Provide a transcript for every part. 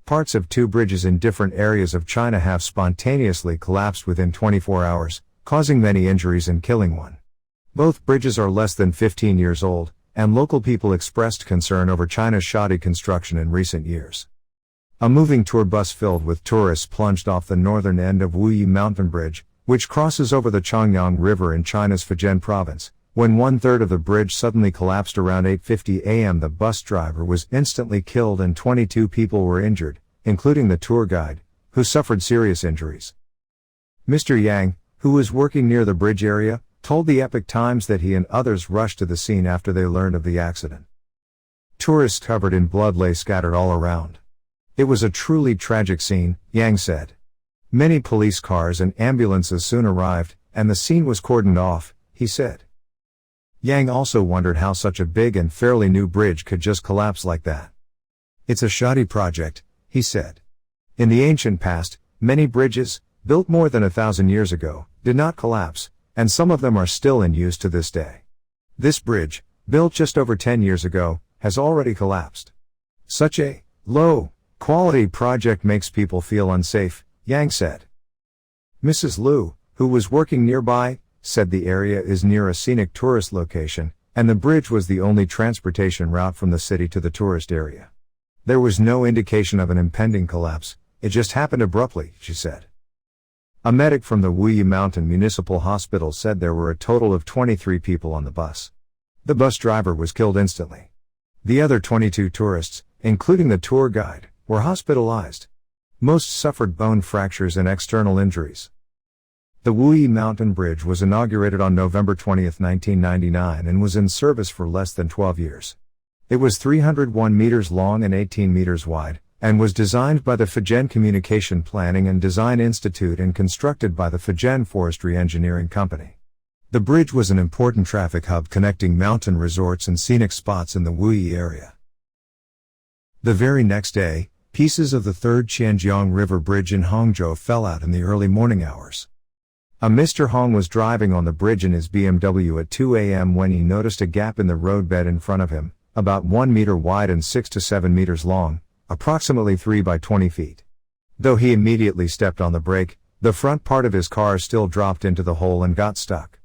Parts of two bridges in different areas of China have spontaneously collapsed within 24 hours, causing many injuries and killing one. Both bridges are less than 15 years old, and local people expressed concern over China's shoddy construction in recent years. A moving tour bus filled with tourists plunged off the northern end of Wuyi Mountain Bridge, which crosses over the Chongyang River in China's Fujian province. When 1/3 of the bridge suddenly collapsed around 8:50 a.m., the bus driver was instantly killed and 22 people were injured, including the tour guide, who suffered serious injuries. Mr. Yang, who was working near the bridge area, told the Epoch Times that he and others rushed to the scene after they learned of the accident. Tourists covered in blood lay scattered all around. It was a truly tragic scene, Yang said. Many police cars and ambulances soon arrived, and the scene was cordoned off, he said. Yang also wondered how such a big and fairly new bridge could just collapse like that. It's a shoddy project, he said. In the ancient past, many bridges, built more than 1,000 years ago, did not collapse, and some of them are still in use to this day. This bridge, built just over 10 years ago, has already collapsed. Such a low-quality project makes people feel unsafe, Yang said. Mrs. Liu, who was working nearby, said the area is near a scenic tourist location, and the bridge was the only transportation route from the city to the tourist area. There was no indication of an impending collapse, it just happened abruptly, she said. A medic from the Wuyi Mountain Municipal Hospital said there were a total of 23 people on the bus. The bus driver was killed instantly. The other 22 tourists, including the tour guide, were hospitalized. Most suffered bone fractures and external injuries. The Wuyi Mountain Bridge was inaugurated on November 20, 1999 and was in service for less than 12 years. It was 301 meters long and 18 meters wide, and was designed by the Fujian Communication Planning and Design Institute and constructed by the Fujian Forestry Engineering Company. The bridge was an important traffic hub connecting mountain resorts and scenic spots in the Wuyi area. The very next day, pieces of the third Chongyang River Bridge in Hangzhou fell out in the early morning hours. A Mr. Hong was driving on the bridge in his BMW at 2 a.m. when he noticed a gap in the roadbed in front of him, about 1 meter wide and 6 to 7 meters long, approximately 3 by 20 feet. Though he immediately stepped on the brake, the front part of his car still dropped into the hole and got stuck.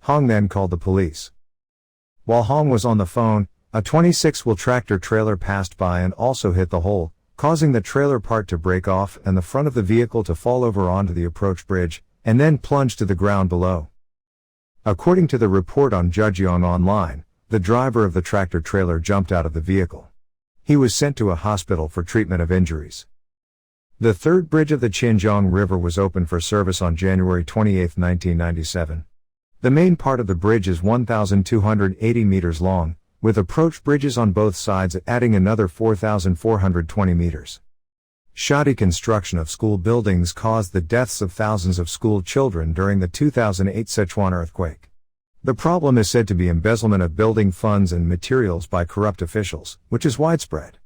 Hong then called the police. While Hong was on the phone, a 26-wheel tractor trailer passed by and also hit the hole, causing the trailer part to break off and the front of the vehicle to fall over onto the approach bridge, and then plunge to the ground below. According to the report on Zhejiang Online, the driver of the tractor trailer jumped out of the vehicle. He was sent to a hospital for treatment of injuries. The third bridge of the Chongyang River was opened for service on January 28, 1997. The main part of the bridge is 1,280 meters long, with approach bridges on both sides adding another 4,420 meters. Shoddy construction of school buildings caused the deaths of thousands of school children during the 2008 Sichuan earthquake. The problem is said to be embezzlement of building funds and materials by corrupt officials, which is widespread.